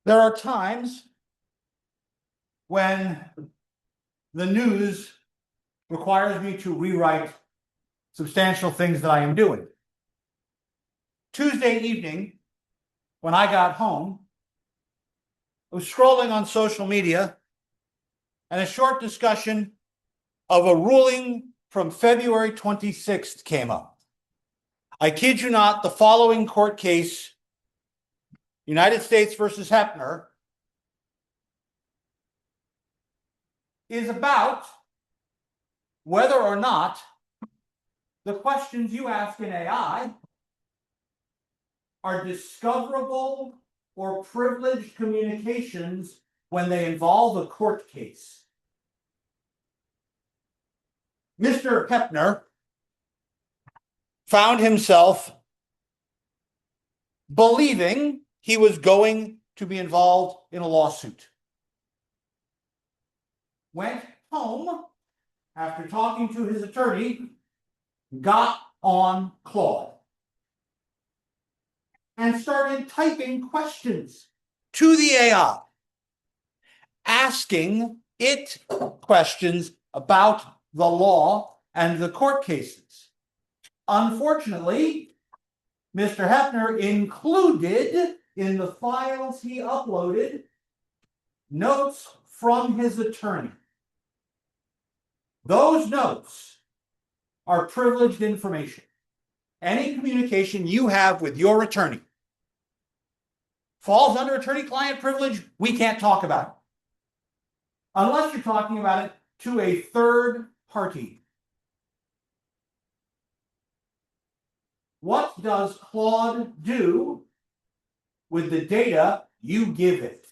There are times when the news requires me to rewrite substantial things that I am doing. Tuesday evening, when I got home, I was scrolling on social media and a short discussion of a ruling from February 26th came up. I kid you not, the following court case, United States versus Hepner, is about whether or not the questions you ask in AI are discoverable or privileged communications when they involve a court case. Mr. Hepner found himself believing he was going to be involved in a lawsuit. Went home after talking to his attorney, got on Claude, and started typing questions to the AI, asking it questions about the law and the court cases. Unfortunately, Mr. Hepner included in the files he uploaded notes from his attorney. Those notes are privileged information. Any communication you have with your attorney falls under attorney-client privilege. We can't talk about it unless you're talking about it to a third party. What does Claude do with the data you give it?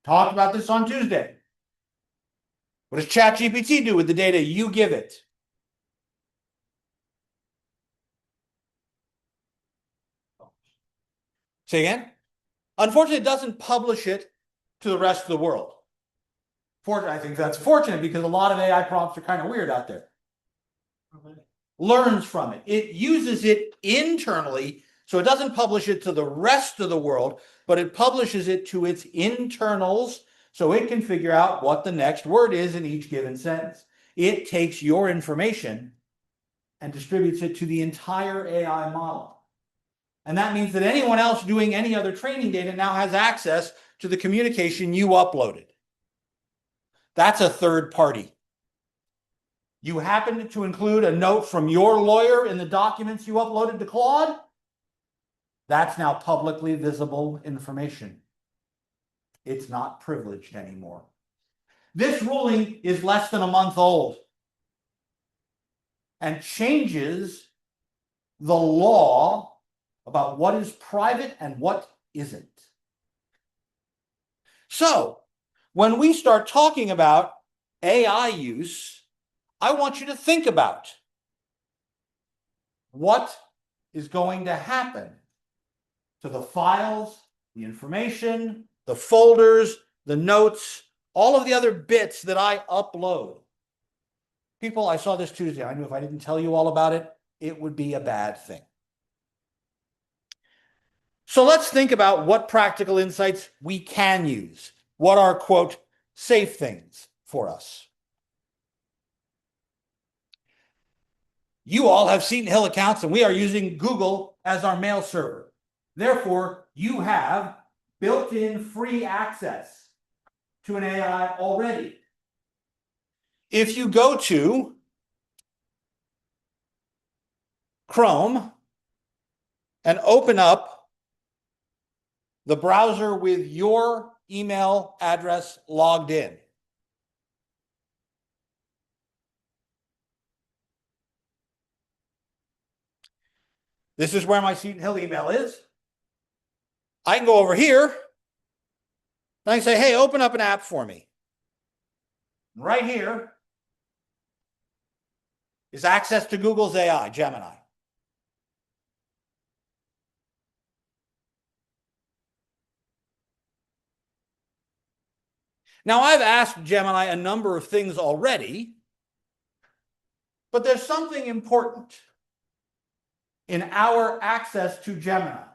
Talked about this on Tuesday. What does ChatGPT do with the data you give it? Say again? Unfortunately, it doesn't publish it to the rest of the world. I think that's fortunate because a lot of AI prompts are kind of weird out there. Learns from it. It uses it internally, so it doesn't publish it to the rest of the world, but it publishes it to its internals so it can figure out what the next word is in each given sentence. It takes your information and distributes it to the entire AI model. And that means that anyone else doing any other training data now has access to the communication you uploaded. That's a third party. You happen to include a note from your lawyer in the documents you uploaded to Claude? That's now publicly visible information. It's not privileged anymore. This ruling is less than a month old and changes the law about what is private and what isn't. So, when we start talking about AI use, I want you to think about what is going to happen to the files, the information, the folders, the notes, all of the other bits that I upload. People, I saw this Tuesday. I knew if I didn't tell you all about it, it would be a bad thing. So let's think about what practical insights we can use. What are, quote, safe things for us? You all have Seton Hill accounts, and we are using Google as our mail server. Therefore, you have built-in free access to an AI already. If you go to Chrome and open up the browser with your email address logged in, this is where my Seton Hill email is. I can go over here and I can say, hey, open up an app for me. Right here is access to Google's AI, Gemini. Now, I've asked Gemini a number of things already, but there's something important in our access to Gemini.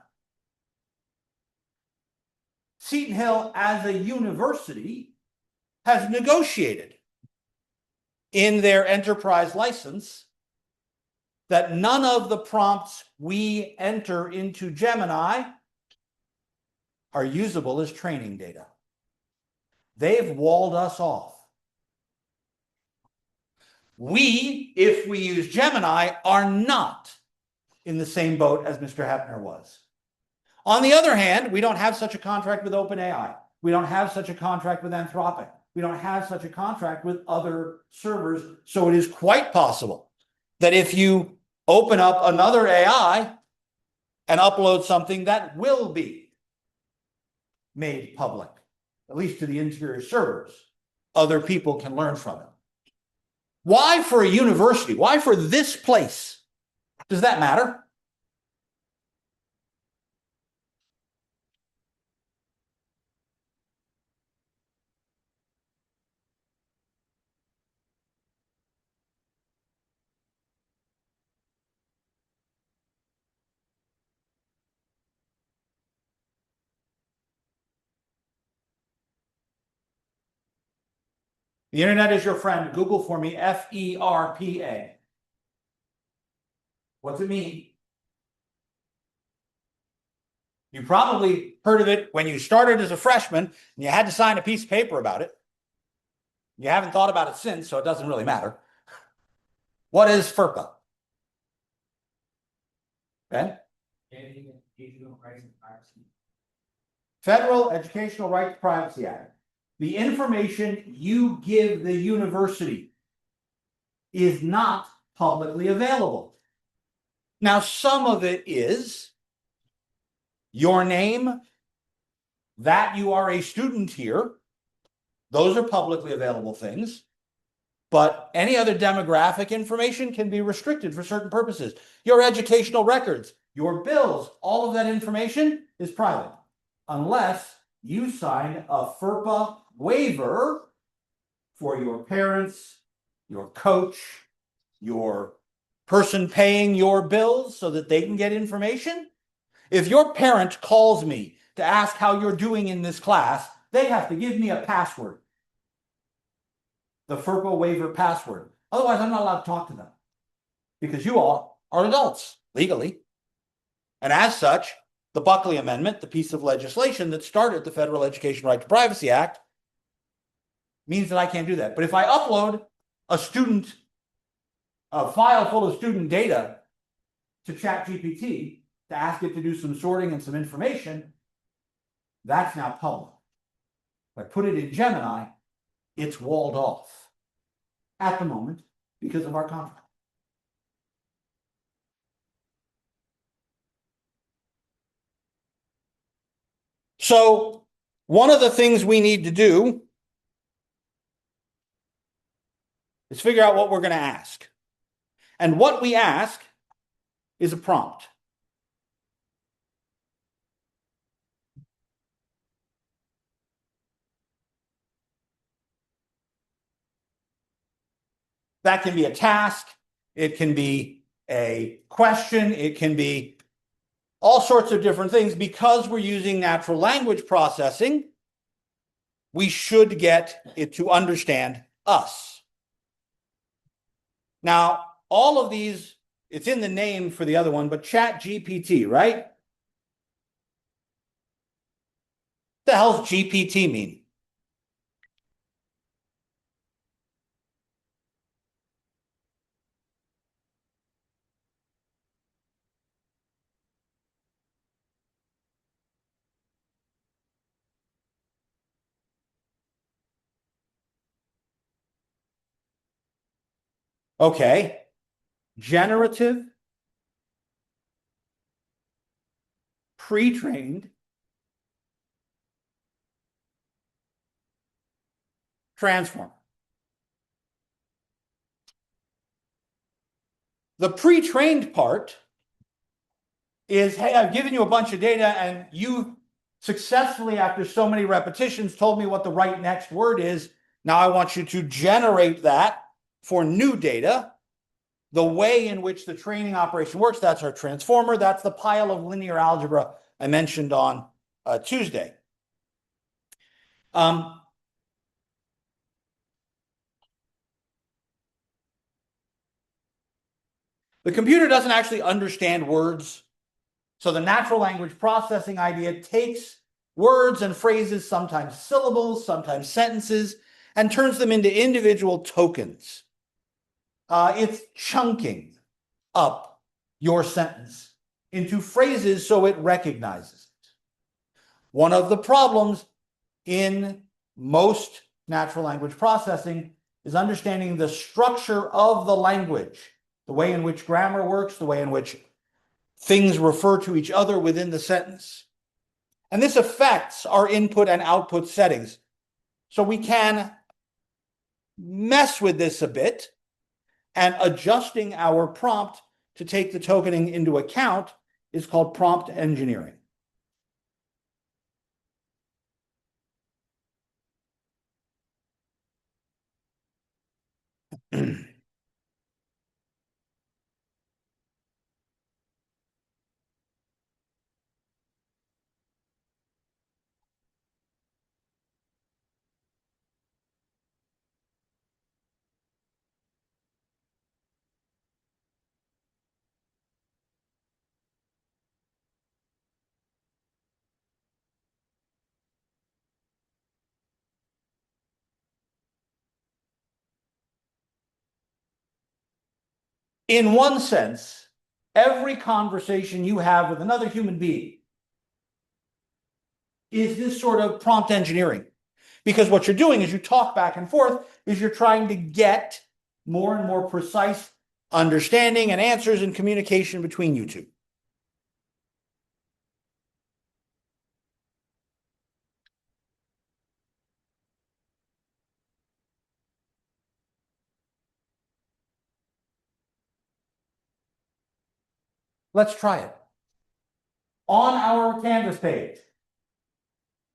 Seton Hill, as a university, has negotiated in their enterprise license that none of the prompts we enter into Gemini are usable as training data. They've walled us off. We, if we use Gemini, are not in the same boat as Mr. Hepner was. On the other hand, we don't have such a contract with OpenAI. We don't have such a contract with Anthropic. We don't have such a contract with other servers. So it is quite possible that if you open up another AI and upload something, that will be made public, at least to the interior servers. Other people can learn from it. Why for a university? Why for this place? Does that matter? The internet is your friend. Google for me, FERPA. What's it mean? You probably heard of it when you started as a freshman and you had to sign a piece of paper about it. You haven't thought about it since, so it doesn't really matter. What is FERPA? Ben? Federal Educational Rights Privacy Act. The information you give the university is not publicly available. Now, some of it is your name, that you are a student here. Those are publicly available things. But any other demographic information can be restricted for certain purposes. Your educational records, your bills, all of that information is private, unless you sign a FERPA waiver for your parents, your coach, your person paying your bills so that they can get information. If your parent calls me to ask how you're doing in this class, they have to give me a password. The FERPA waiver password. Otherwise, I'm not allowed to talk to them because you all are adults legally. And as such, the Buckley Amendment, the piece of legislation that started the Federal Education Right to Privacy Act, means that I can't do that. But if I upload a file full of student data to ChatGPT to ask it to do some sorting and some information, that's now public. If I put it in Gemini, it's walled off at the moment because of our contract. So one of the things we need to do is figure out what we're going to ask. And what we ask is a prompt. That can be a task. It can be a question. It can be all sorts of different things. Because we're using natural language processing, we should get it to understand us. Now, all of these, it's in the name for the other one, but ChatGPT, right? What the hell's GPT mean? Okay. Generative, pre-trained, transformer. The pre-trained part is, hey, I've given you a bunch of data and you successfully, after so many repetitions, told me what the right next word is. Now I want you to generate that for new data. The way in which the training operation works, that's our transformer. That's the pile of linear algebra I mentioned on Tuesday. The computer doesn't actually understand words. So the natural language processing idea takes words and phrases, sometimes syllables, sometimes sentences, and turns them into individual tokens. It's chunking up your sentence into phrases so it recognizes it. One of the problems in most natural language processing is understanding the structure of the language, the way in which grammar works, the way in which things refer to each other within the sentence. And this affects our input and output settings. So we can mess with this a bit, and adjusting our prompt to take the tokening into account is called prompt engineering. In one sense, every conversation you have with another human being is this sort of prompt engineering. Because what you're doing as you talk back and forth is you're trying to get more and more precise understanding and answers and communication between you two. Let's try it. On our Canvas page,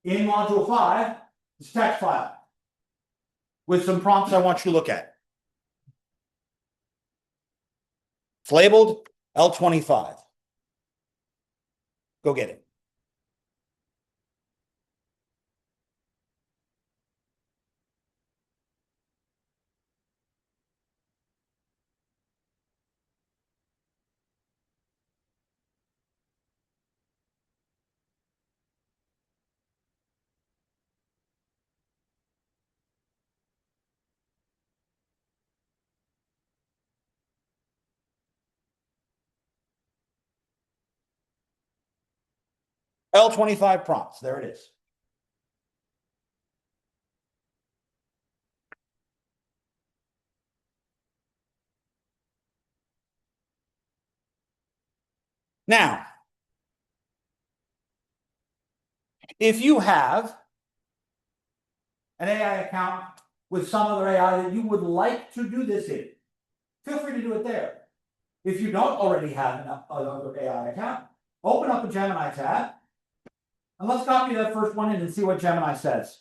in Module 5, is text file with some prompts I want you to look at. It's labeled L25. Go get it. L25 prompts. There it is. Now, if you have an AI account with some other AI that you would like to do this in, feel free to do it there. If you don't already have another AI account, open up a Gemini tab, and let's copy that first one in and see what Gemini says.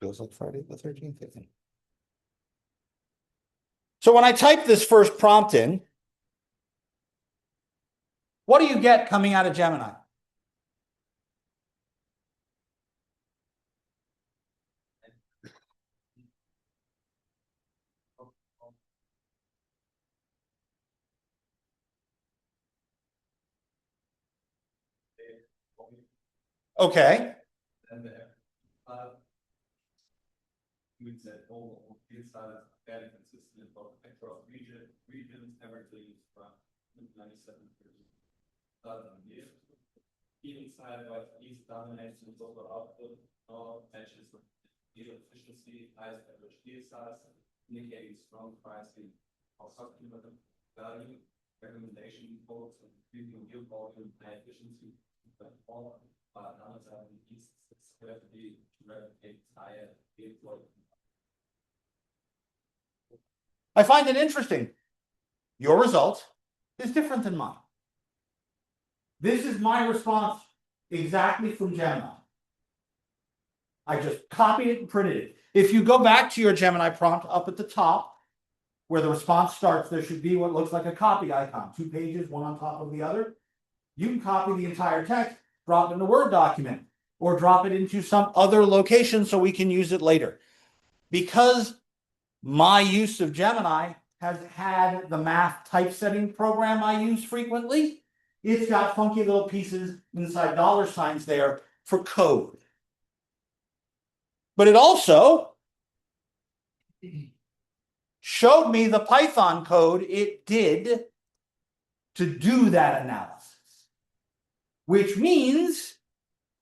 Feels like Friday the 13th, I think. So when I type this first prompt in, what do you get coming out of Gemini? Okay. And means that all inside is fairly consistent across regions, averaging from 97 years. Inside what east dominates and total output, all matches the yield efficiency, highest average deal size, indicating strong pricing of customer value, recommendation quotes, and increasing deal volume, high efficiency, but all another east square to be replicate higher deal volume. I find it interesting. Your result is different than mine. This is my response exactly from Gemini. I just copied it and printed it. If you go back to your Gemini prompt up at the top, where the response starts, there should be what looks like a copy icon, 2 pages, one on top of the other. You can copy the entire text, drop it in a Word document, or drop it into some other location so we can use it later. Because my use of Gemini has had the math typesetting program I use frequently, it's got funky little pieces inside dollar signs there for code. But it also showed me the Python code it did to do that analysis, which means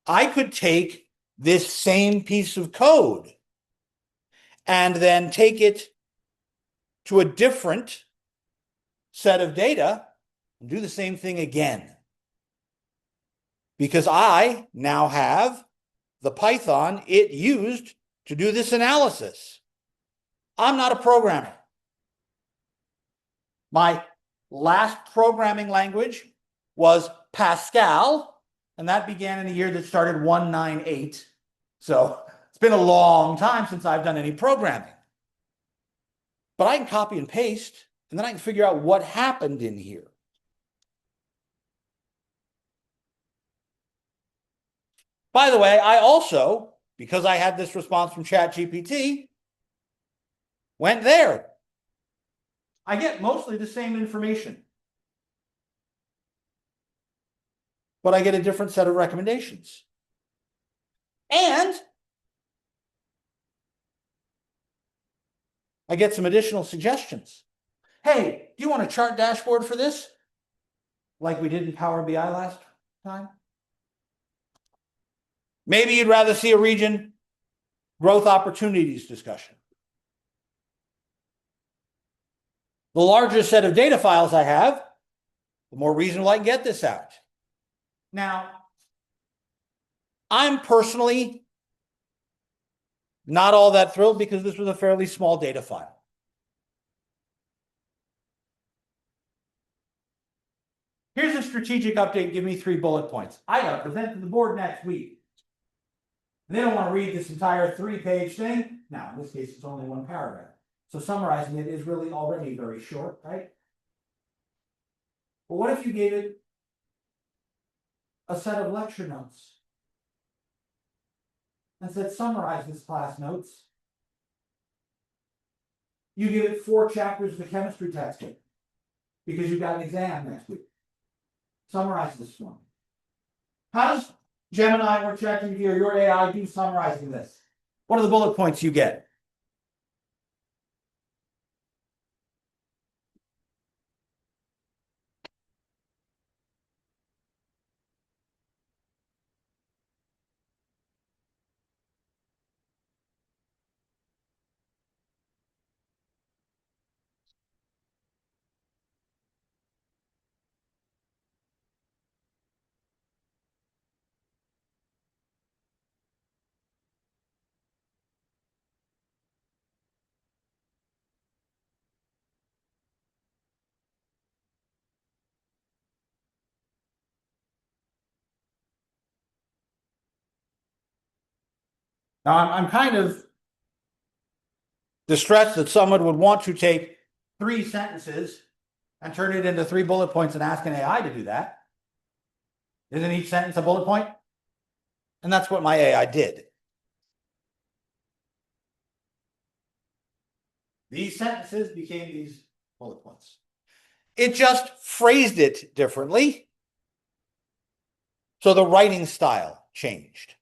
I could take this same piece of code and then take it to a different set of data and do the same thing again. Because I now have the Python it used to do this analysis. I'm not a programmer. My last programming language was Pascal, and that began in a year that started 198. So it's been a long time since I've done any programming. But I can copy and paste, and then I can figure out what happened in here. By the way, I also, because I had this response from ChatGPT, went there. I get mostly the same information, but I get a different set of recommendations. And I get some additional suggestions. Hey, do you want a chart dashboard for this? Like we did in Power BI last time? Maybe you'd rather see a region growth opportunities discussion. The larger set of data files I have, the more reasonable I can get this out. Now, I'm personally not all that thrilled because this was a fairly small data file. Here's a strategic update. Give me 3 bullet points. I got to present to the board next week. They don't want to read this entire 3-page thing. Now, in this case, it's only 1 paragraph. So summarizing it is really already very short, right? But what if you gave it a set of lecture notes and said, summarize this class notes? You give it 4 chapters of the chemistry textbook because you've got an exam next week. Summarize this one. How does Gemini or ChatGPT or your AI do summarizing this? What are the bullet points you get? Now, I'm kind of distressed that someone would want to take 3 sentences and turn it into 3 bullet points and ask an AI to do that. Isn't each sentence a bullet point? And that's what my AI did. These sentences became these bullet points. It just phrased it differently. So the writing style changed.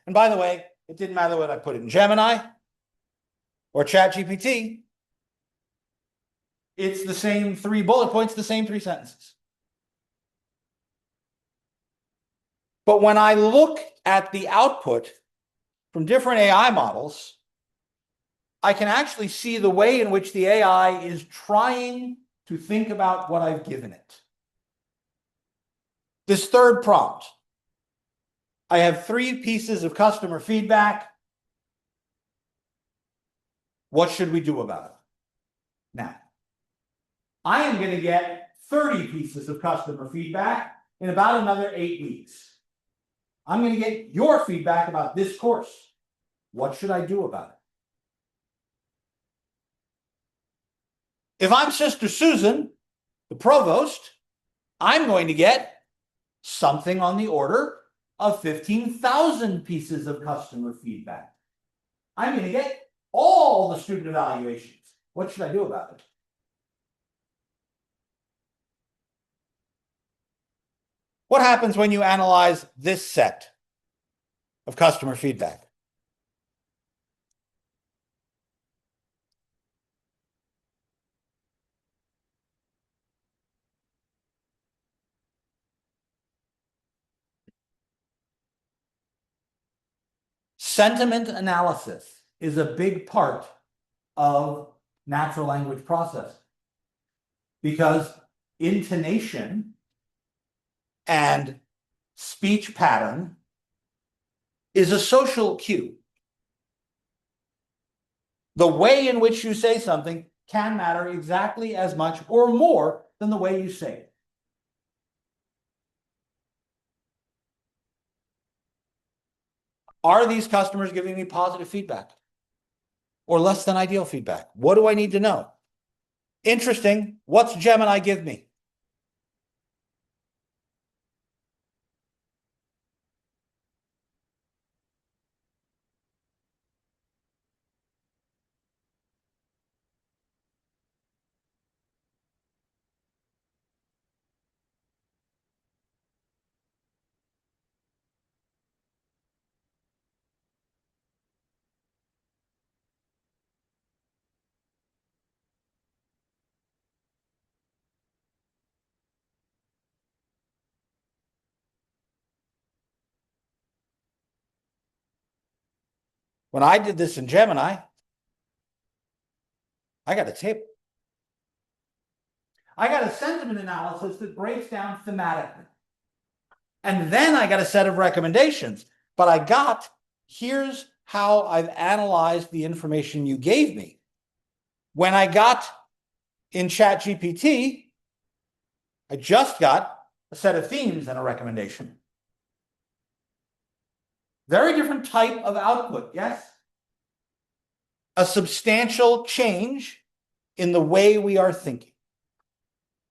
And by the way, it didn't matter whether I put it in Gemini or ChatGPT. It's the same 3 bullet points, the same 3 sentences. But when I look at the output from different AI models, I can actually see the way in which the AI is trying to think about what I've given it. This third prompt, I have 3 pieces of customer feedback. What should we do about it? Now, I am going to get 30 pieces of customer feedback in about another 8 weeks. I'm going to get your feedback about this course. What should I do about it? If I'm Sister Susan, the provost, I'm going to get something on the order of 15,000 pieces of customer feedback. I'm going to get all the student evaluations. What should I do about it? What happens when you analyze this set of customer feedback? Sentiment analysis is a big part of natural language processing because intonation and speech pattern is a social cue. The way in which you say something can matter exactly as much or more than the way you say it. Are these customers giving me positive feedback or less than ideal feedback? What do I need to know? Interesting. What's Gemini give me? When I did this in Gemini, I got a table. I got a sentiment analysis that breaks down thematically. And then I got a set of recommendations. But I got, here's how I've analyzed the information you gave me. When I got in ChatGPT, I just got a set of themes and a recommendation. Very different type of output, yes? A substantial change in the way we are thinking,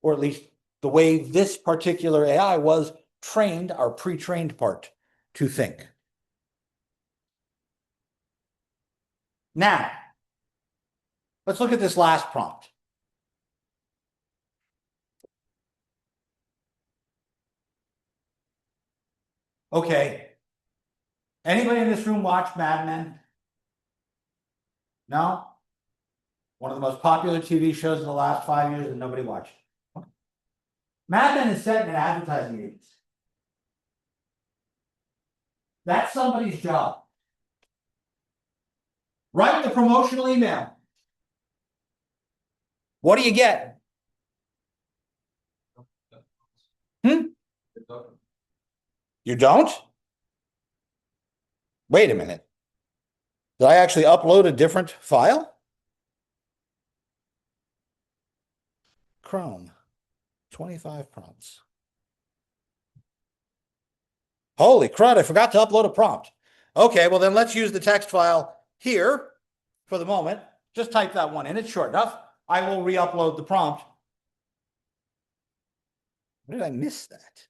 or at least the way this particular AI was trained, our pre-trained part, to think. Now, let's look at this last prompt. Okay. Anybody in this room watch Mad Men? No? One of the most popular TV shows in the last 5 years and nobody watched it. Mad Men is set in an advertising agency. That's somebody's job. Write the promotional email. What do you get? You don't? Wait a minute. Did I actually upload a different file? Chrome, 25 prompts. Holy crud, I forgot to upload a prompt. Okay, well then let's use the text file here for the moment. Just type that one in, it's short enough. I will re-upload the prompt. Where did I miss that?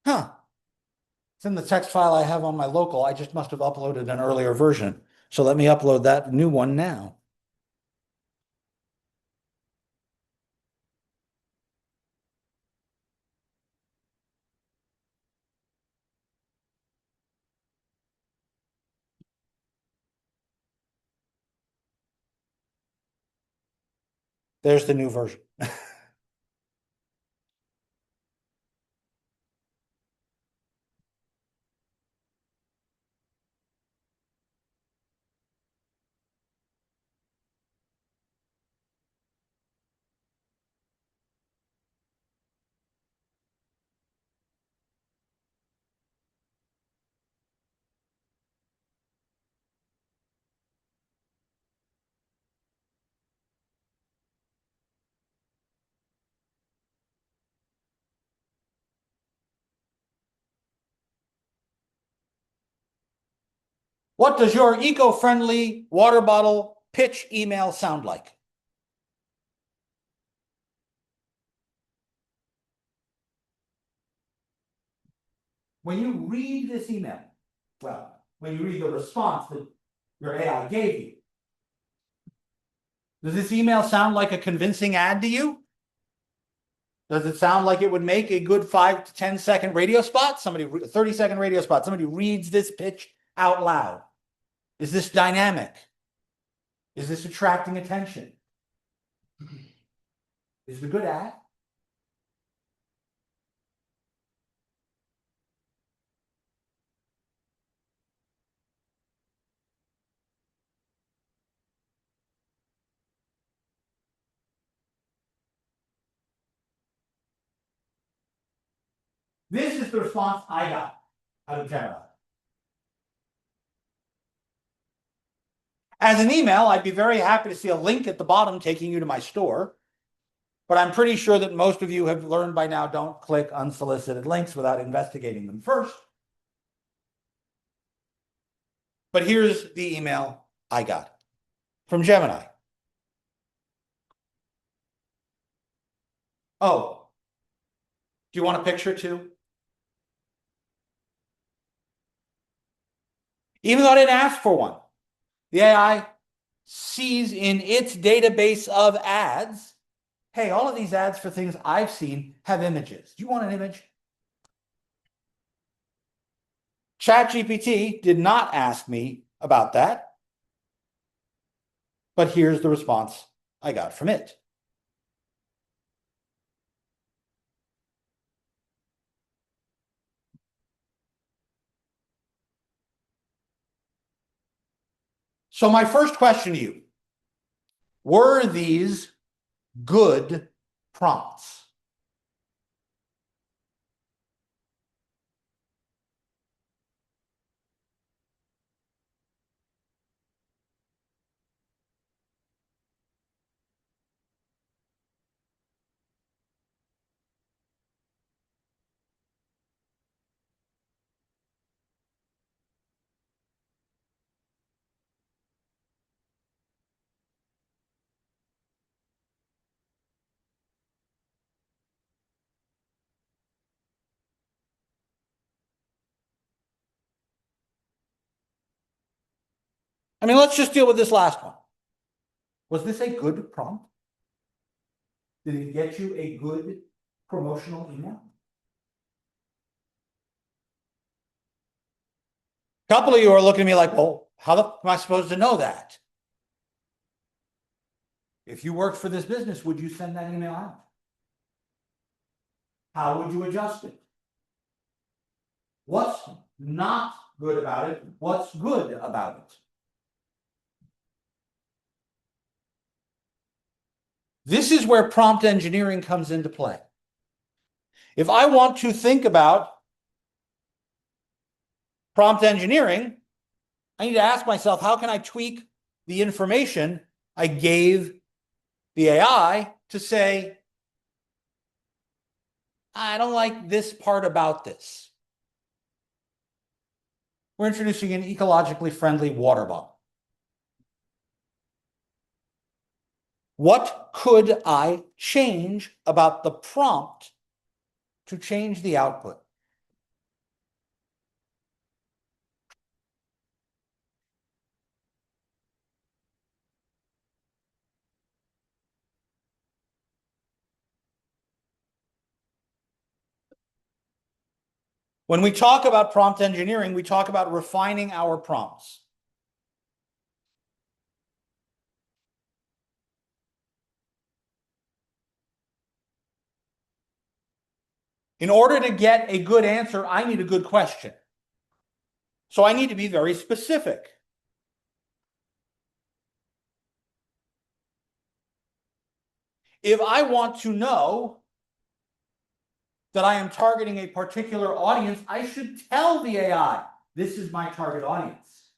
Huh. It's in the text file I have on my local. I just must have uploaded an earlier version. So let me upload that new one now. There's the new version. What does your eco-friendly water bottle pitch email sound like? When you read this email, well, when you read the response that your AI gave you, does this email sound like a convincing ad to you? Does it sound like it would make a good 5 to 10-second radio spot? 30-second radio spot. Somebody reads this pitch out loud. Is this dynamic? Is this attracting attention? Is it a good ad? This is the response I got out of Gemini. As an email, I'd be very happy to see a link at the bottom taking you to my store. But I'm pretty sure that most of you have learned by now, don't click unsolicited links without investigating them first. But here's the email I got from Gemini. Oh, do you want a picture too? Even though I didn't ask for one, the AI sees in its database of ads, hey, all of these ads for things I've seen have images. Do you want an image? ChatGPT did not ask me about that, but here's the response I got from it. So my first question to you, were these good prompts? I mean, let's just deal with this last one. Was this a good prompt? Did it get you a good promotional email? A couple of you are looking at me like, well, how am I supposed to know that? If you worked for this business, would you send that email out? How would you adjust it? What's not good about it? What's good about it? This is where prompt engineering comes into play. If I want to think about prompt engineering, I need to ask myself, how can I tweak the information I gave the AI to say, I don't like this part about this. We're introducing an ecologically friendly water bottle. What could I change about the prompt to change the output? When we talk about prompt engineering, we talk about refining our prompts. In order to get a good answer, I need a good question. So I need to be very specific. If I want to know that I am targeting a particular audience, I should tell the AI, this is my target audience.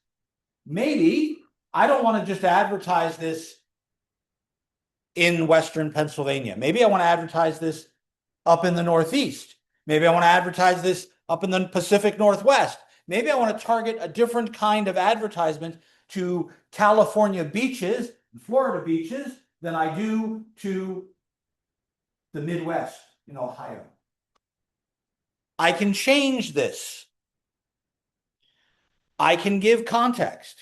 Maybe I don't want to just advertise this in Western Pennsylvania. Maybe I want to advertise this up in the Northeast. Maybe I want to advertise this up in the Pacific Northwest. Maybe I want to target a different kind of advertisement to California beaches, Florida beaches, than I do to the Midwest in Ohio. I can change this. I can give context.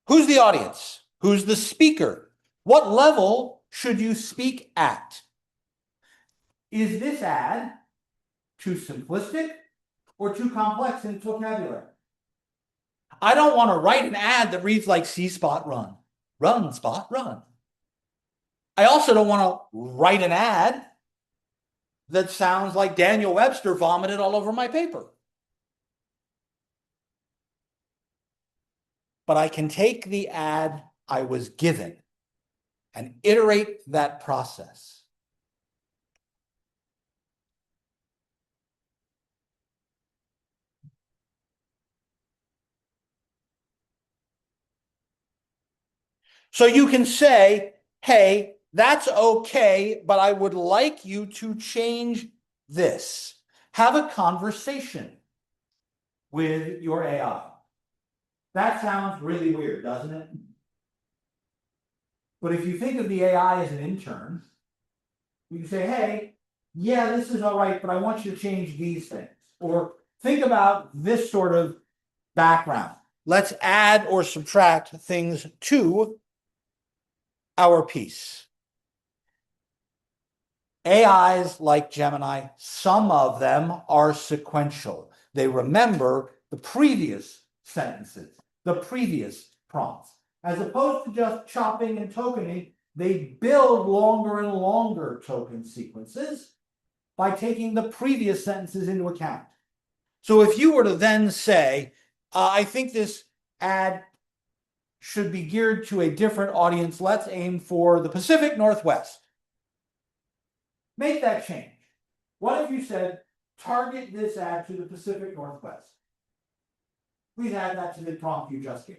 Who's the audience? Who's the speaker? What level should you speak at? Is this ad too simplistic or too complex in its vocabulary? I don't want to write an ad that reads like "See Spot Run." Run, Spot, run. I also don't want to write an ad that sounds like Daniel Webster vomited all over my paper. But I can take the ad I was given and iterate that process. So you can say, hey, that's okay, but I would like you to change this. Have a conversation with your AI. That sounds really weird, doesn't it? But if you think of the AI as an intern, you can say, hey, yeah, this is all right, but I want you to change these things. Or think about this sort of background. Let's add or subtract things to our piece. AIs like Gemini, some of them are sequential. They remember the previous sentences, the previous prompts. As opposed to just chopping and tokening, they build longer and longer token sequences by taking the previous sentences into account. So if you were to then say, I think this ad should be geared to a different audience, let's aim for the Pacific Northwest. Make that change. What if you said, target this ad to the Pacific Northwest? Please add that to the prompt you just gave.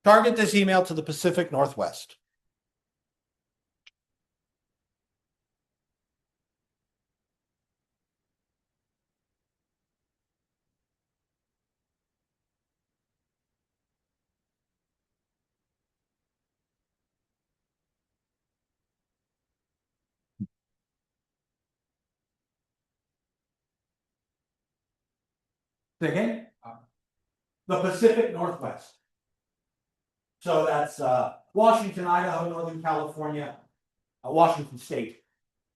Target this email to the Pacific Northwest. Say again? The Pacific Northwest. So that's Washington, Idaho, Northern California, Washington State.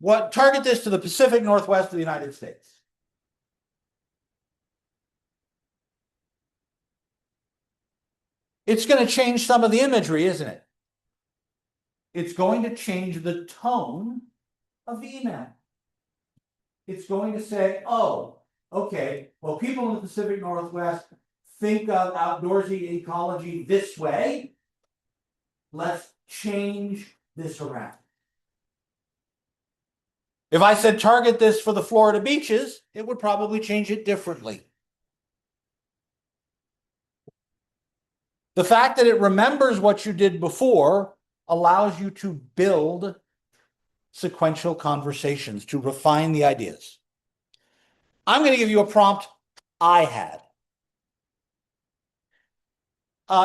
Target this to the Pacific Northwest of the United States. It's going to change some of the imagery, isn't it? It's going to change the tone of the email. It's going to say, oh, okay, well, people in the Pacific Northwest think of outdoorsy ecology this way. Let's change this around. If I said target this for the Florida beaches, it would probably change it differently. The fact that it remembers what you did before allows you to build sequential conversations, to refine the ideas. I'm going to give you a prompt I had.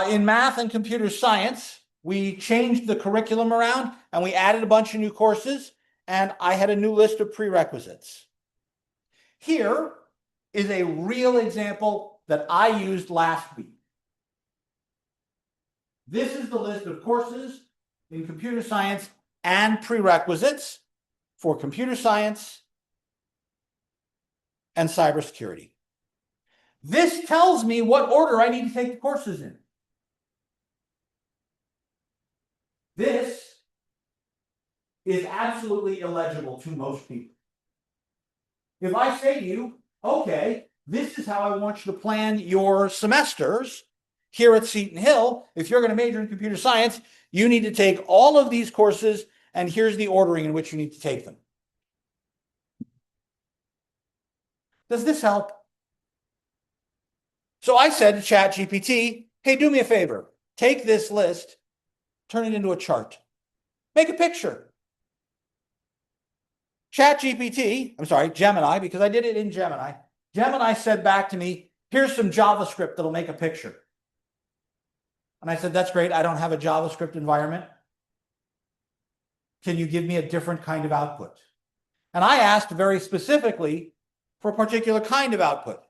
In math and computer science, we changed the curriculum around and we added a bunch of new courses, and I had a new list of prerequisites. Here is a real example that I used last week. This is the list of courses in computer science and prerequisites for computer science and cybersecurity. This tells me what order I need to take the courses in. This is absolutely illegible to most people. If I say to you, okay, this is how I want you to plan your semesters here at Seton Hill. If you're going to major in computer science, you need to take all of these courses, and here's the ordering in which you need to take them. Does this help? So I said to ChatGPT, hey, do me a favor. Take this list, turn it into a chart. Make a picture. Gemini, because I did it in Gemini. Gemini said back to me, here's some JavaScript that'll make a picture. And I said, that's great. I don't have a JavaScript environment. Can you give me a different kind of output? And I asked very specifically for a particular kind of output.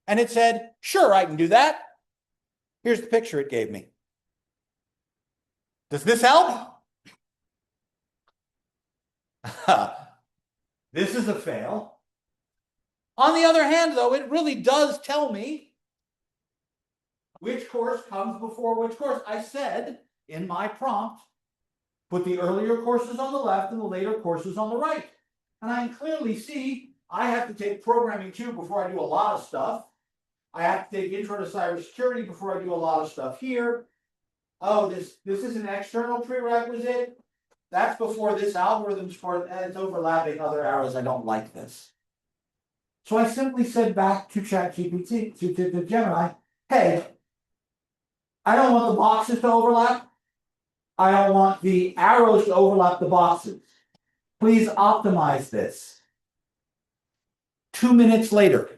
And it said, sure, I can do that. Here's the picture it gave me. Does this help? This is a fail. On the other hand, though, it really does tell me which course comes before which course. I said in my prompt, put the earlier courses on the left and the later courses on the right. And I can clearly see I have to take programming 2 before I do a lot of stuff. I have to take intro to cybersecurity before I do a lot of stuff here. Oh, this is an external prerequisite. That's before this algorithm's for, and it's overlapping other arrows. I don't like this. So I simply said back to ChatGPT, to Gemini, hey, I don't want the boxes to overlap. I don't want the arrows to overlap the boxes. Please optimize this. 2 minutes later,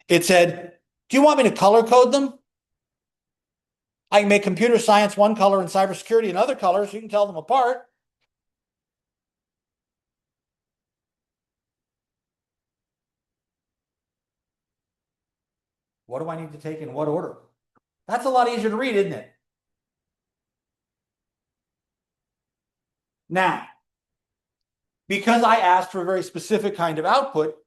it said, do you want me to color code them? I can make computer science one color and cybersecurity another color so you can tell them apart. What do I need to take in what order? That's a lot easier to read, isn't it? Now, because I asked for a very specific kind of output,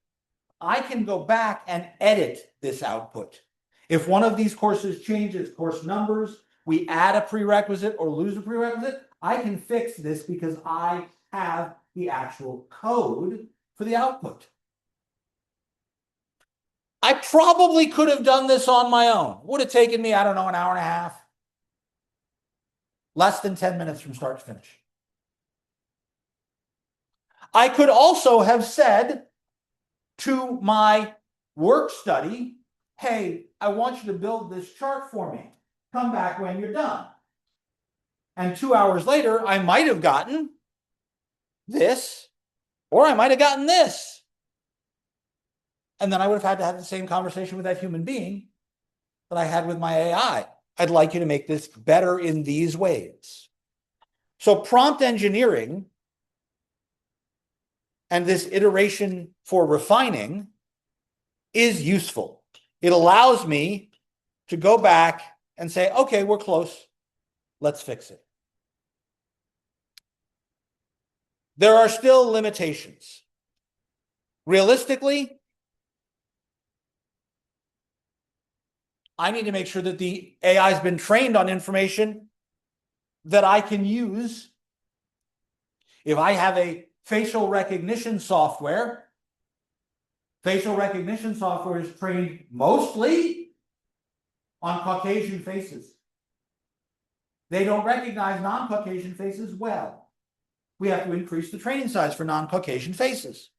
I can go back and edit this output. If one of these courses changes course numbers, we add a prerequisite or lose a prerequisite, I can fix this because I have the actual code for the output. I probably could have done this on my own. Would have taken me, I don't know, an hour and a half. Less than 10 minutes from start to finish. I could also have said to my work study, hey, I want you to build this chart for me. Come back when you're done. And 2 hours later, I might have gotten this, or I might have gotten this. And then I would have had to have the same conversation with that human being that I had with my AI. I'd like you to make this better in these ways. So prompt engineering and this iteration for refining is useful. It allows me to go back and say, okay, we're close. Let's fix it. There are still limitations. Realistically, I need to make sure that the AI has been trained on information that I can use. If I have a facial recognition software is trained mostly on Caucasian faces. They don't recognize non-Caucasian faces well. We have to increase the training size for non-Caucasian faces.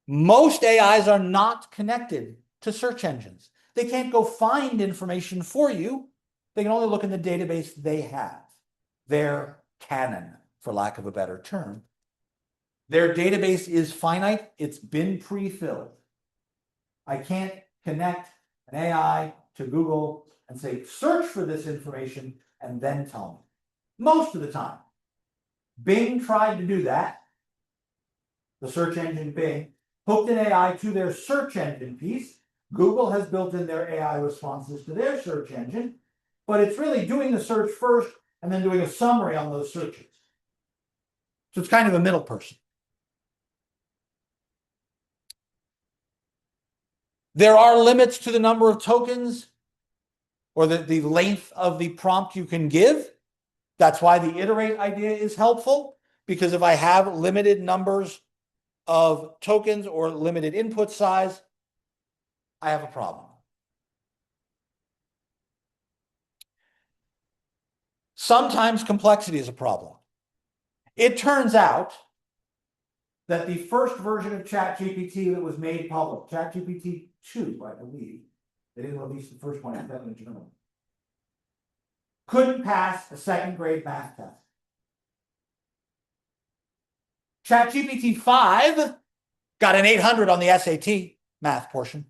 Most AIs are not connected to search engines. They can't go find information for you. They can only look in the database they have. Their canon, for lack of a better term. Their database is finite. It's been pre-filled. I can't connect an AI to Google and say, search for this information and then tell me. Most of the time. Bing tried to do that. The search engine Bing hooked an AI to their search engine piece. Google has built in their AI responses to their search engine. but it's really doing the search first and then doing a summary on those searches. So it's kind of a middle person. There are limits to the number of tokens or the length of the prompt you can give. That's why the iterate idea is helpful, because if I have limited numbers of tokens or limited input size, I have a problem. Sometimes complexity is a problem. It turns out that the first version of ChatGPT that was made public, ChatGPT 2, I believe, they didn't release the first one in the journal, couldn't pass a second grade math test. ChatGPT 5 got an 800 on the SAT math portion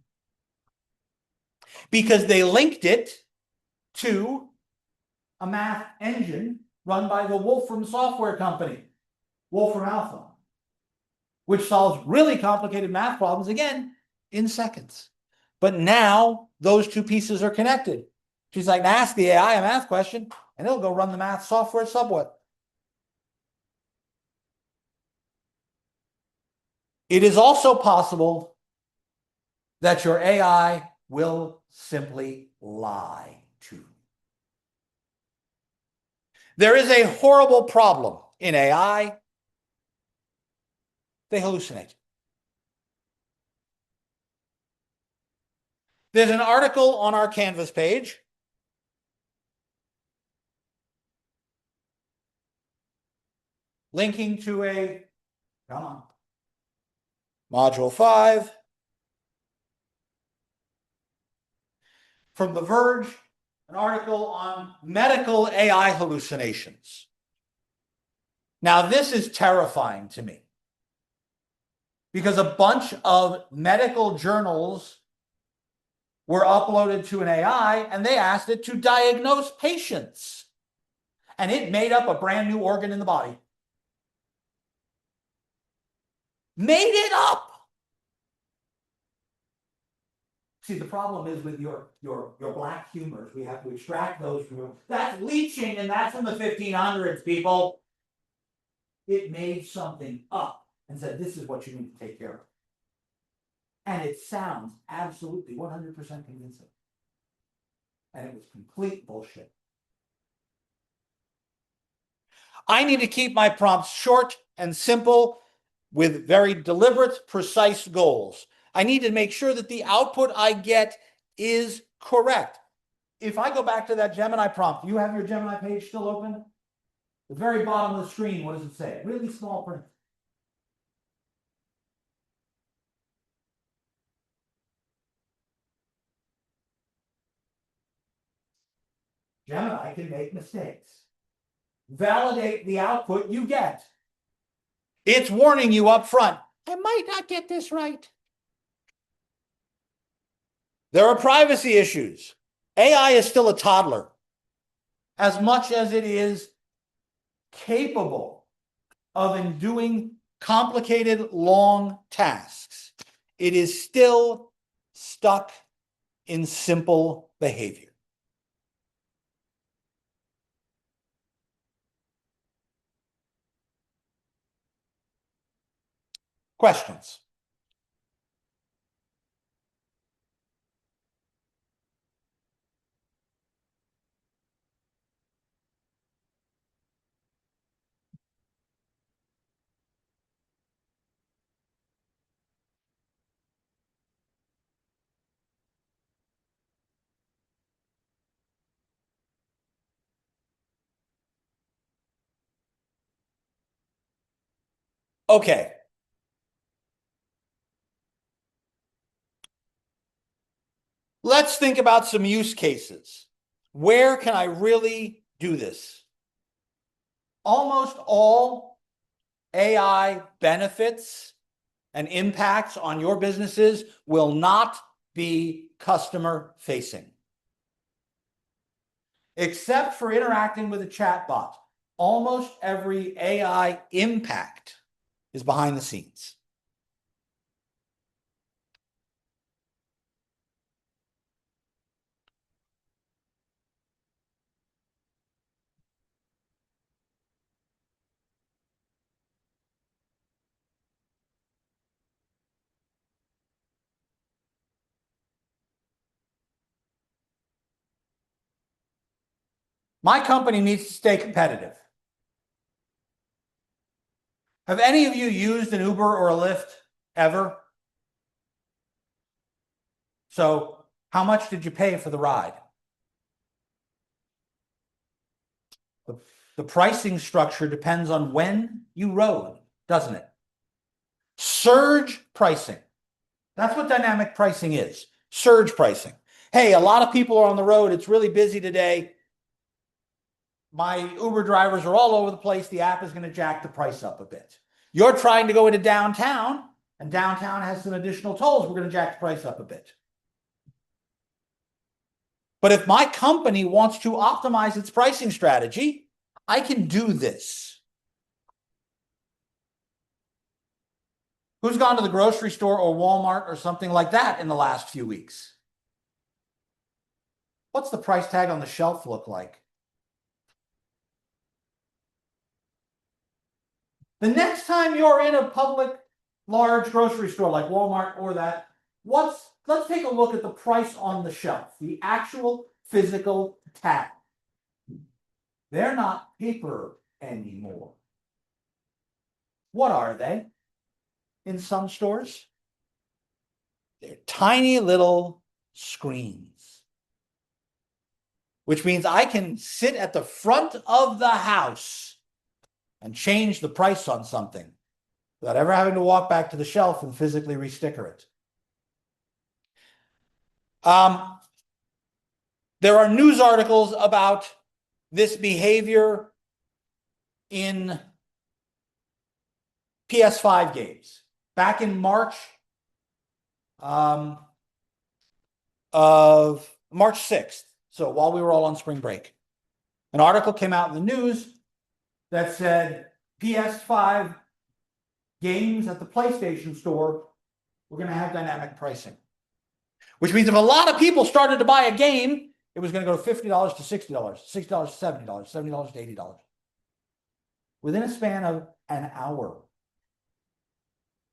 because they linked it to a math engine run by the Wolfram software company, Wolfram Alpha, which solves really complicated math problems, again, in seconds. But now those two pieces are connected. She's like, ask the AI a math question, and it'll go run the math software somewhat. It is also possible that your AI will simply lie to you. There is a horrible problem in AI. They hallucinate. There's an article on our Canvas page linking to a, come on, Module 5 from The Verge, an article on medical AI hallucinations. Now, this is terrifying to me because a bunch of medical journals were uploaded to an AI and they asked it to diagnose patients. And it made up a brand new organ in the body. Made it up. See, the problem is with your black humors, we have to extract those from. That's leaching, and that's in the 1500s, people. It made something up and said, this is what you need to take care of. And it sounds absolutely 100% convincing. And it was complete bullshit. I need to keep my prompts short and simple with very deliberate, precise goals. I need to make sure that the output I get is correct. If I go back to that Gemini prompt, you have your Gemini page still open? The very bottom of the screen, what does it say? Really small print. Gemini can make mistakes. Validate the output you get. It's warning you up front. I might not get this right. There are privacy issues. AI is still a toddler. As much as it is capable of doing complicated, long tasks, it is still stuck in simple behavior. Questions? Okay. Let's think about some use cases. Where can I really do this? Almost all AI benefits and impacts on your businesses will not be customer facing. Except for interacting with a chatbot, almost every AI impact is behind the scenes. My company needs to stay competitive. Have any of you used an Uber or a Lyft ever? So how much did you pay for the ride? The pricing structure depends on when you rode, doesn't it? Surge pricing. That's what dynamic pricing is. Surge pricing. Hey, a lot of people are on the road. It's really busy today. My Uber drivers are all over the place. The app is going to jack the price up a bit. You're trying to go into downtown, and downtown has some additional tolls. We're going to jack the price up a bit. But if my company wants to optimize its pricing strategy, I can do this. Who's gone to the grocery store or Walmart or something like that in the last few weeks? What's the price tag on the shelf look like? The next time you're in a public large grocery store like Walmart or that, let's take a look at the price on the shelf, the actual physical tag. They're not paper anymore. What are they in some stores? They're tiny little screens, which means I can sit at the front of the house and change the price on something without ever having to walk back to the shelf and physically resticker it. There are news articles about this behavior in PS5 games. Back in March of March 6th, so while we were all on spring break, an article came out in the news that said PS5 games at the PlayStation Store were going to have dynamic pricing. Which means if a lot of people started to buy a game, it was going to go to $50 to $60, $60 to $70, $70 to $80. Within a span of an hour,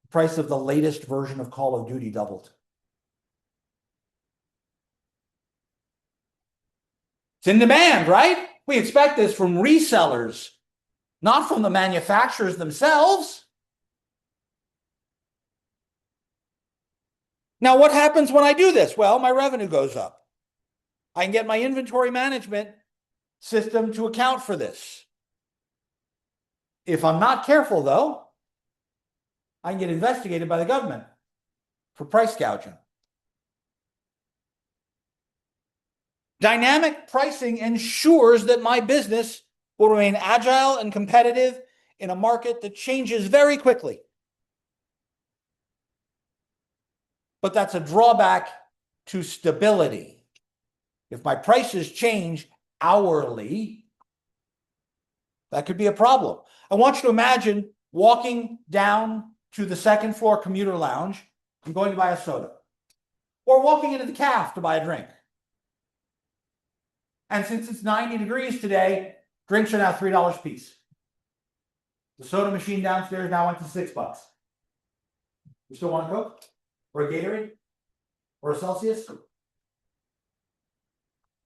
the price of the latest version of Call of Duty doubled. It's in demand, right? We expect this from resellers, not from the manufacturers themselves. Now, what happens when I do this? Well, my revenue goes up. I can get my inventory management system to account for this. If I'm not careful, though, I can get investigated by the government for price gouging. Dynamic pricing ensures that my business will remain agile and competitive in a market that changes very quickly. But that's a drawback to stability. If my prices change hourly, that could be a problem. I want you to imagine walking down to the second floor commuter lounge and going to buy a soda, or walking into the caf to buy a drink. And since it's 90 degrees today, drinks are now $3 a piece. The soda machine downstairs now went to $6. You still want a Coke? Or a Gatorade? Or a Celsius?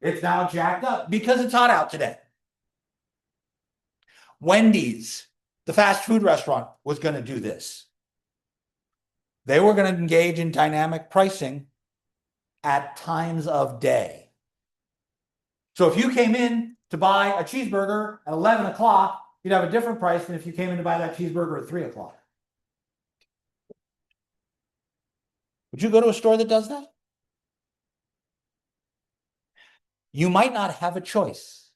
It's now jacked up because it's hot out today. Wendy's, the fast food restaurant, was going to do this. They were going to engage in dynamic pricing at times of day. So if you came in to buy a cheeseburger at 11 o'clock, you'd have a different price than if you came in to buy that cheeseburger at 3 o'clock. Would you go to a store that does that? You might not have a choice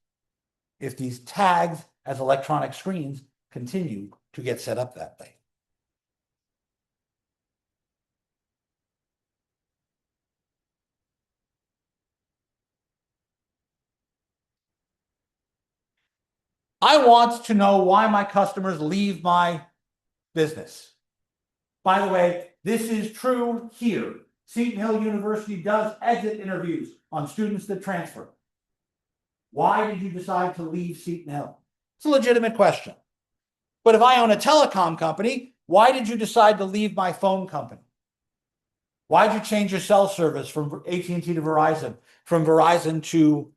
if these tags as electronic screens continue to get set up that way. I want to know why my customers leave my business. By the way, this is true here. Seton Hill University does exit interviews on students that transfer. Why did you decide to leave Seton Hill? It's a legitimate question. But if I own a telecom company, why did you decide to leave my phone company? Why did you change your cell service from AT&T to Verizon, from Verizon to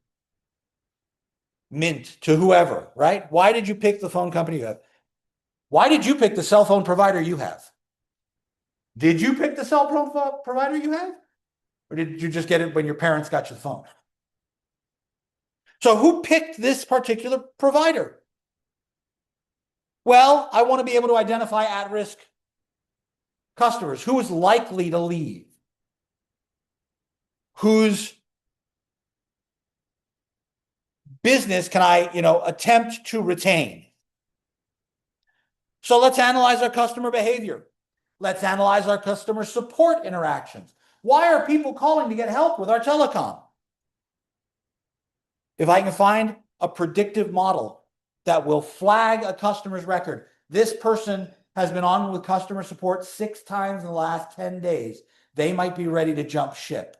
Mint to whoever, right? Why did you pick the phone company you have? Why did you pick the cell phone provider you have? Did you pick the cell phone provider you have? Or did you just get it when your parents got you the phone? So who picked this particular provider? Well, I want to be able to identify at-risk customers. Who is likely to leave? Whose business can I, attempt to retain? So let's analyze our customer behavior. Let's analyze our customer support interactions. Why are people calling to get help with our telecom? If I can find a predictive model that will flag a customer's record, this person has been on with customer support 6 times in the last 10 days, they might be ready to jump ship.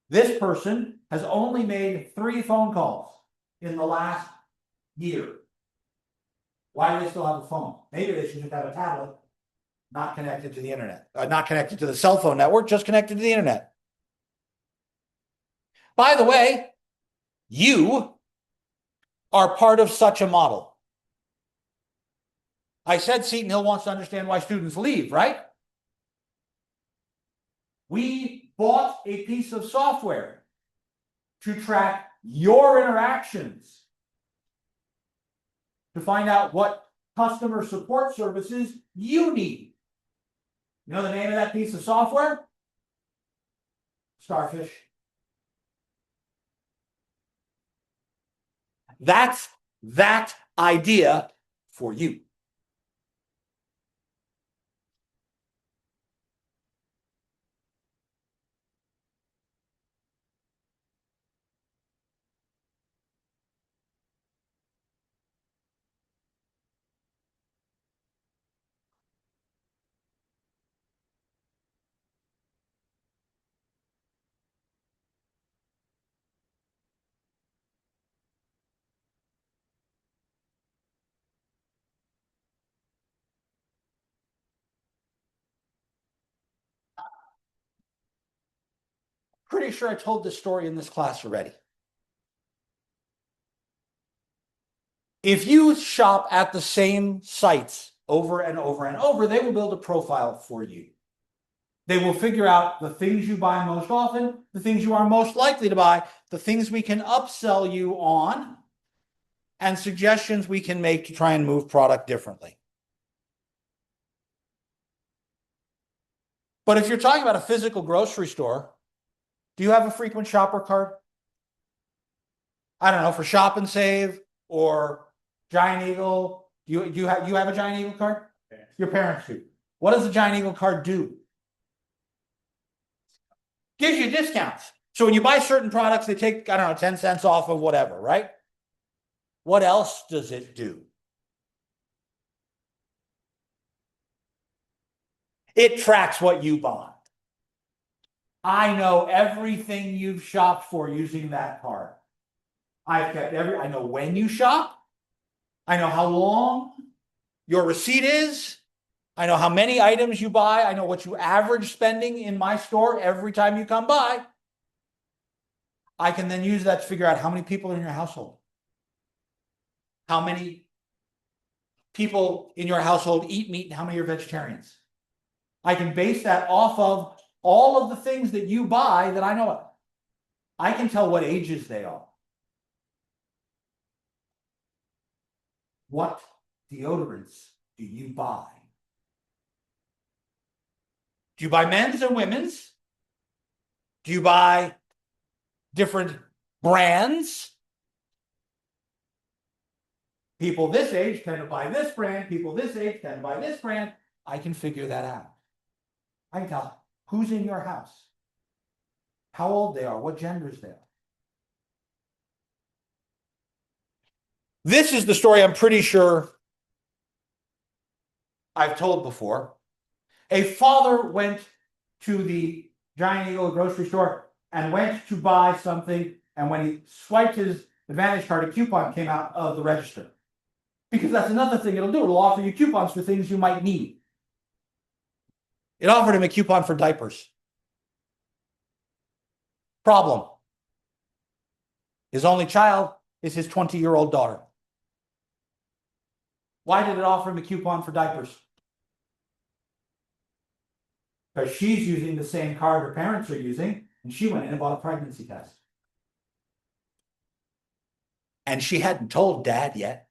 This person has only made 3 phone calls in the last year. Why do they still have a phone? Maybe they should just have a tablet, not connected to the internet, not connected to the cell phone network, just connected to the internet. By the way, you are part of such a model. I said Seton Hill wants to understand why students leave, right? We bought a piece of software to track your interactions, to find out what customer support services you need. You know the name of that piece of software? Starfish. That's that idea for you. Pretty sure I told this story in this class already. If you shop at the same sites over and over and over, they will build a profile for you. They will figure out the things you buy most often, the things you are most likely to buy, the things we can upsell you on, and suggestions we can make to try and move product differently. But if you're talking about a physical grocery store, do you have a frequent shopper card? I don't know, for Shop and Save or Giant Eagle. You have a Giant Eagle card? Your parents do. What does the Giant Eagle card do? Gives you discounts. So when you buy certain products, they take, 10 cents off of whatever, right? What else does it do? It tracks what you buy. I know everything you've shopped for using that card. I know when you shop. I know how long your receipt is. I know how many items you buy. I know what you average spending in my store every time you come by. I can then use that to figure out how many people are in your household. How many people in your household eat meat and how many are vegetarians. I can base that off of all of the things that you buy that I know of. I can tell what ages they are. What deodorants do you buy? Do you buy men's and women's? Do you buy different brands? People this age tend to buy this brand. People this age tend to buy this brand. I can figure that out. I can tell who's in your house, how old they are, what genders they are. This is the story I'm pretty sure I've told before. A father went to the Giant Eagle grocery store and went to buy something, and when he swiped his Advantage card, a coupon came out of the register. Because that's another thing it'll do. It'll offer you coupons for things you might need. It offered him a coupon for diapers. Problem. His only child is his 20-year-old daughter. Why did it offer him a coupon for diapers? Because she's using the same card her parents are using, and she went in and bought a pregnancy test. And she hadn't told Dad yet.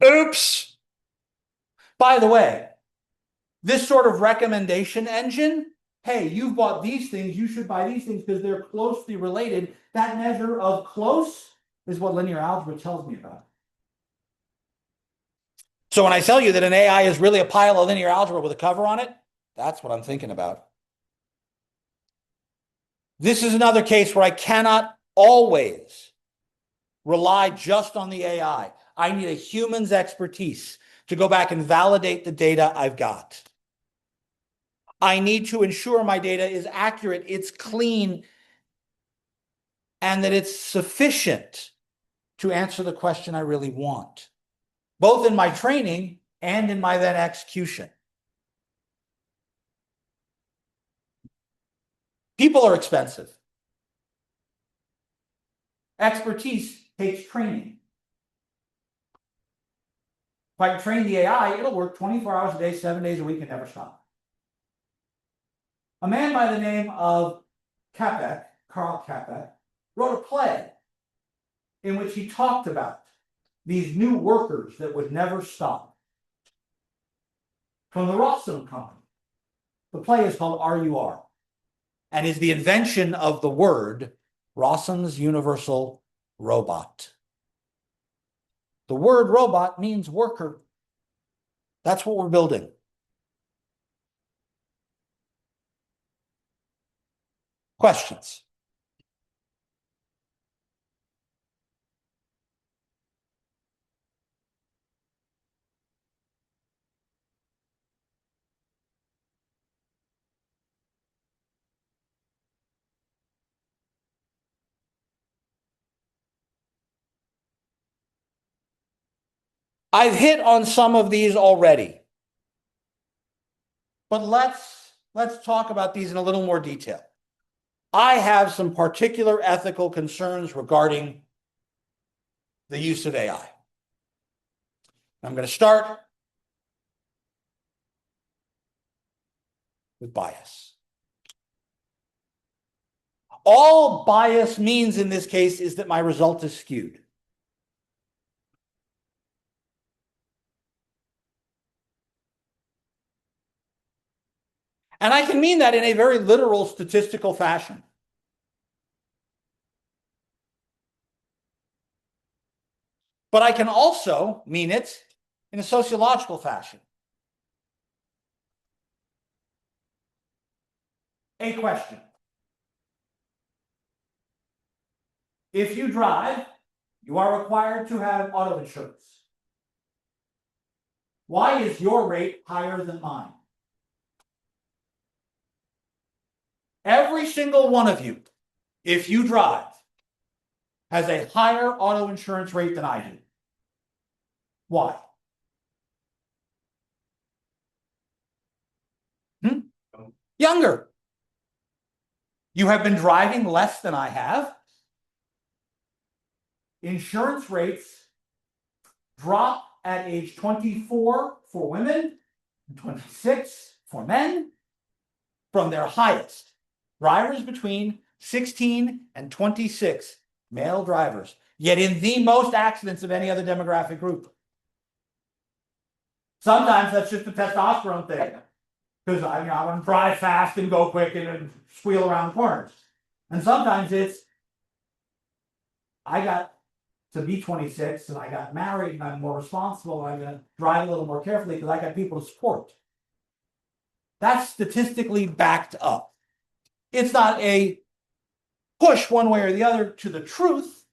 Oops! By the way, this sort of recommendation engine, hey, you've bought these things, you should buy these things because they're closely related. That measure of close is what linear algebra tells me about. So when I tell you that an AI is really a pile of linear algebra with a cover on it, that's what I'm thinking about. This is another case where I cannot always rely just on the AI. I need a human's expertise to go back and validate the data I've got. I need to ensure my data is accurate, it's clean, and that it's sufficient to answer the question I really want, both in my training and in my then execution. People are expensive. Expertise takes training. If I can train the AI, it'll work 24 hours a day, 7 days a week, and never stop. A man by the name of Capek, Karl Capek, wrote a play in which he talked about these new workers that would never stop. From the Rossum Company. The play is called RUR and is the invention of the word Rossum's Universal Robot. The word robot means worker. That's what we're building. Questions? I've hit on some of these already, but let's talk about these in a little more detail. I have some particular ethical concerns regarding the use of AI. I'm going to start with bias. All bias means in this case is that my result is skewed. And I can mean that in a very literal statistical fashion. But I can also mean it in a sociological fashion. A question. If you drive, you are required to have auto insurance. Why is your rate higher than mine? Every single one of you, if you drive, has a higher auto insurance rate than I do. Why? Younger. You have been driving less than I have. Insurance rates drop at age 24 for women and 26 for men from their highest. Drivers between 16 and 26, male drivers, yet in the most accidents of any other demographic group. Sometimes that's just a testosterone thing, because I want to drive fast and go quick and squeal around corners. And sometimes it's, I got to be 26 and I got married and I'm more responsible and I'm going to drive a little more carefully because I got people to support. That's statistically backed up. It's not a push one way or the other to the truth.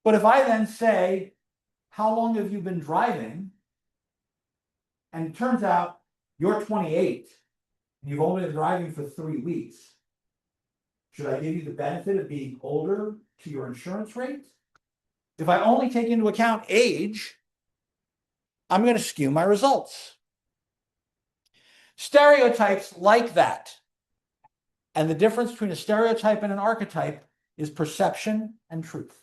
But if I then say, how long have you been driving? And it turns out you're 28 and you've only been driving for 3 weeks. Should I give you the benefit of being older to your insurance rate? If I only take into account age, I'm going to skew my results. Stereotypes like that And the difference between a stereotype and an archetype is perception and truth.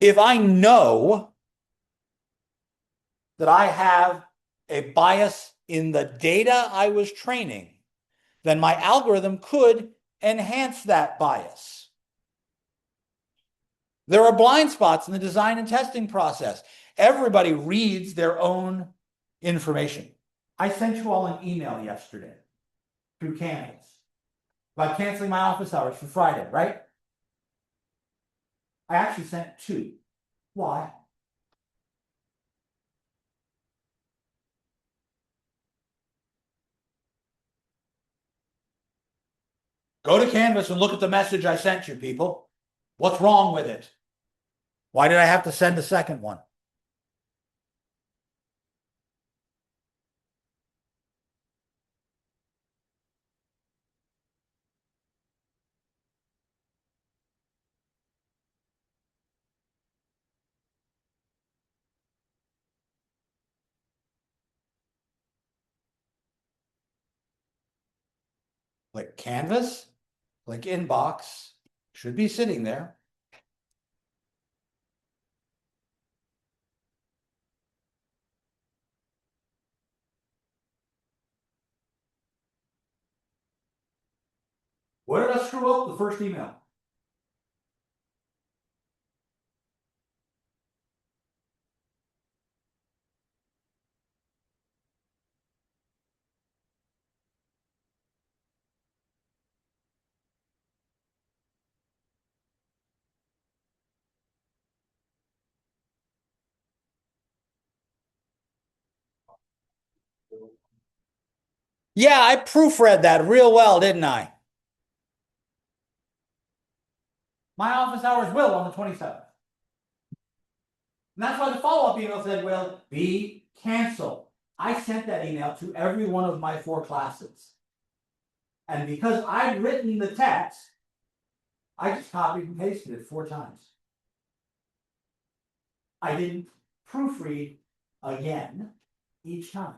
If I know that I have a bias in the data I was training, then my algorithm could enhance that bias. There are blind spots in the design and testing process. Everybody reads their own information. I sent you all an email yesterday through Canvas about canceling my office hours for Friday, right? I actually sent two. Why? Go to Canvas and look at the message I sent you, people. What's wrong with it? Why did I have to send a second one? Click Canvas, click Inbox, should be sitting there. Where did I screw up the first email? Yeah, I proofread that real well, didn't I? My office hours will on the 27th. And that's why the follow-up email said, will be canceled. I sent that email to every one of my 4 classes. And because I'd written the text, I just copied and pasted it 4 times. I didn't proofread again each time.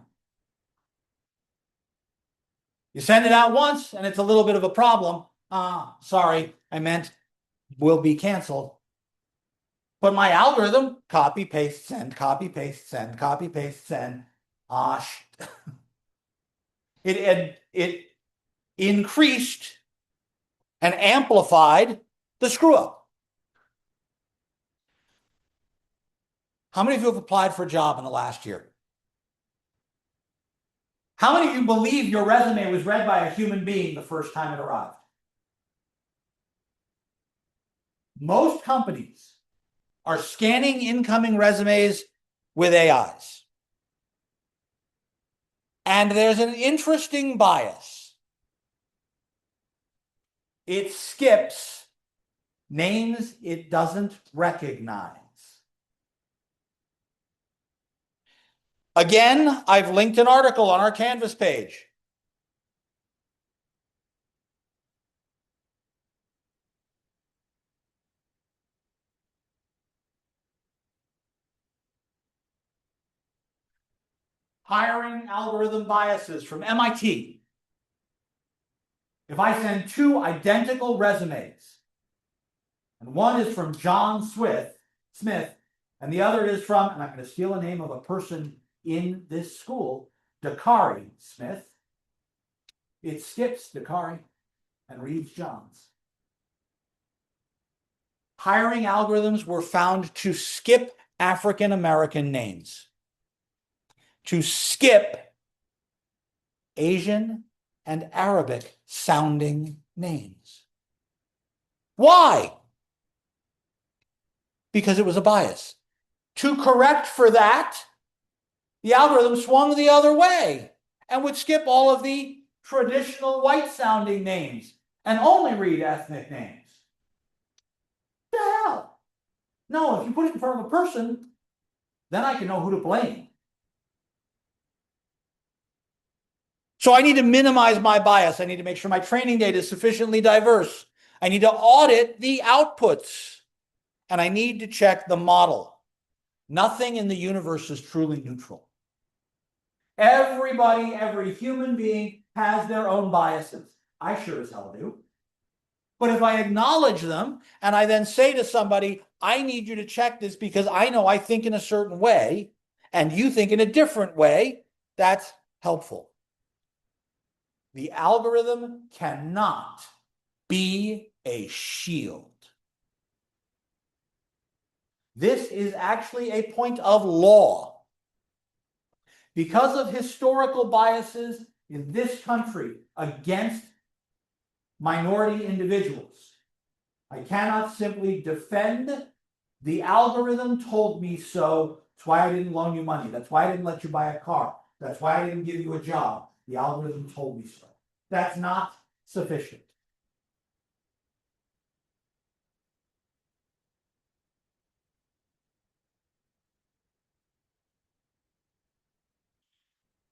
You send it out once and it's a little bit of a problem. Sorry, I meant will be canceled. But my algorithm, copy, paste, send, copy, paste, send, copy, paste, send. It increased and amplified the screw up. How many of you have applied for a job in the last year? How many of you believe your resume was read by a human being the first time it arrived? Most companies are scanning incoming resumes with AIs. And there's an interesting bias. It skips names it doesn't recognize. Again, I've linked an article on our Canvas page. Hiring algorithm biases from MIT. If I send 2 identical resumes, and one is from John Smith, and the other is from, and I'm going to steal a name of a person in this school, Dakari Smith, it skips Dakari and reads John's. Hiring algorithms were found to skip African American names, to skip Asian and Arabic sounding names. Why? Because it was a bias. To correct for that, the algorithm swung the other way and would skip all of the traditional white sounding names and only read ethnic names. What the hell? No, if you put it in front of a person, then I can know who to blame. So I need to minimize my bias. I need to make sure my training data is sufficiently diverse. I need to audit the outputs. And I need to check the model. Nothing in the universe is truly neutral. Everybody, every human being has their own biases. I sure as hell do. But if I acknowledge them and I then say to somebody, I need you to check this because I know I think in a certain way and you think in a different way, that's helpful. The algorithm cannot be a shield. This is actually a point of law. Because of historical biases in this country against minority individuals, I cannot simply defend the algorithm told me so. That's why I didn't loan you money. That's why I didn't let you buy a car. That's why I didn't give you a job. The algorithm told me so. That's not sufficient.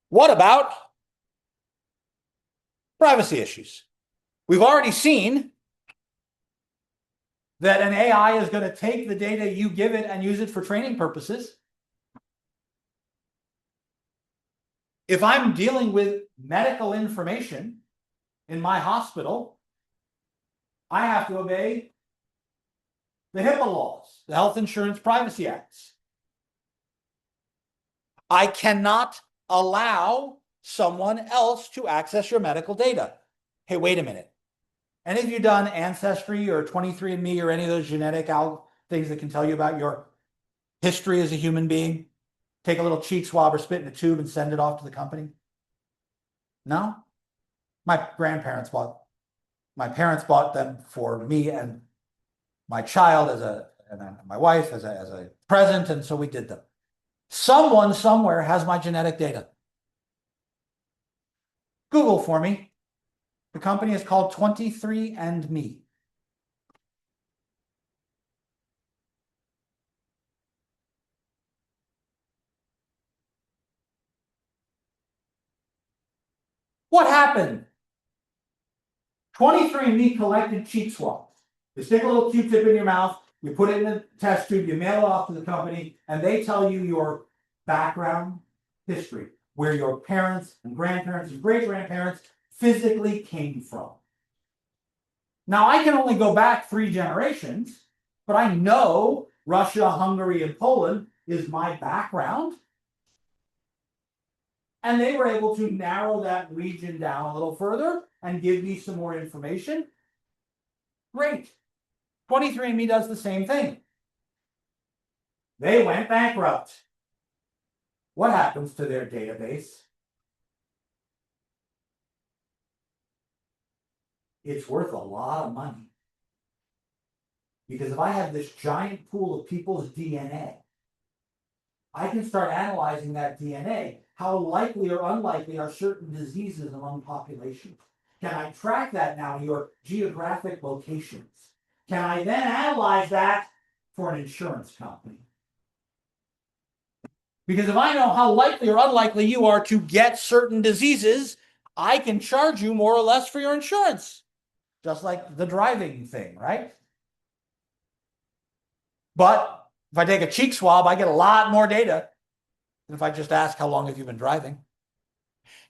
What about privacy issues? We've already seen that an AI is going to take the data you give it and use it for training purposes. If I'm dealing with medical information in my hospital, I have to obey the HIPAA laws, the Health Insurance Privacy Acts. I cannot allow someone else to access your medical data. Hey, wait a minute. Any of you done Ancestry or 23andMe or any of those genetic things that can tell you about your history as a human being? Take a little cheek swab or spit in a tube and send it off to the company? No? My parents bought them for me and my child and my wife as a present, and so we did them. Someone somewhere has my genetic data. Google for me. The company is called 23andMe. What happened? 23andMe collected cheek swabs. You stick a little Q-tip in your mouth, you put it in a test tube, you mail it off to the company, and they tell you your background history, where your parents and grandparents and great-grandparents physically came from. Now, I can only go back 3 generations, but I know Russia, Hungary, and Poland is my background. And they were able to narrow that region down a little further and give me some more information. Great. 23andMe does the same thing. They went bankrupt. What happens to their database? It's worth a lot of money. Because if I have this giant pool of people's DNA, I can start analyzing that DNA. How likely or unlikely are certain diseases among populations? Can I track that now to your geographic locations? Can I then analyze that for an insurance company? Because if I know how likely or unlikely you are to get certain diseases, I can charge you more or less for your insurance. Just like the driving thing, right? But if I take a cheek swab, I get a lot more data than if I just ask how long have you been driving.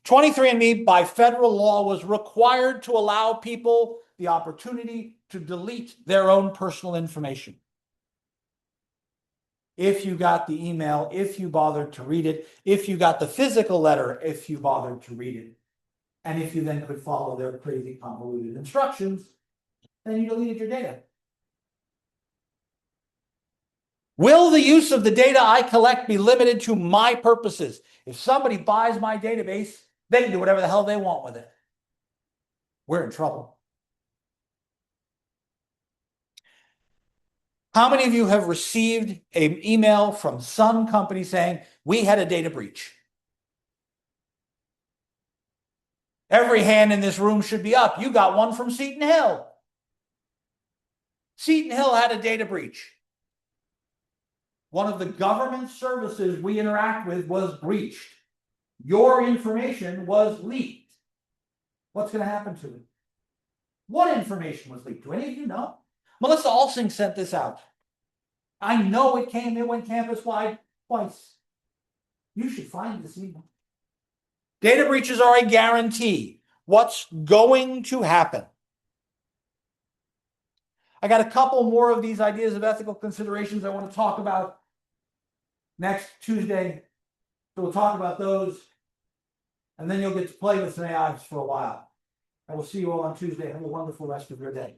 23andMe, by federal law, was required to allow people the opportunity to delete their own personal information. If you got the email, if you bothered to read it, if you got the physical letter, if you bothered to read it, and if you then could follow their crazy convoluted instructions, then you deleted your data. Will the use of the data I collect be limited to my purposes? If somebody buys my database, they can do whatever the hell they want with it. We're in trouble. How many of you have received an email from some company saying, we had a data breach? Every hand in this room should be up. You got one from Seton Hill. Seton Hill had a data breach. One of the government services we interact with was breached. Your information was leaked. What's going to happen to it? What information was leaked? Do any of you know? Melissa Alsing sent this out. I know it went campus-wide twice. You should find this email. Data breaches are a guarantee. What's going to happen? I got a couple more of these ideas of ethical considerations I want to talk about next Tuesday. So we'll talk about those. And then you'll get to play with some AIs for a while. I will see you all on Tuesday. Have a wonderful rest of your day.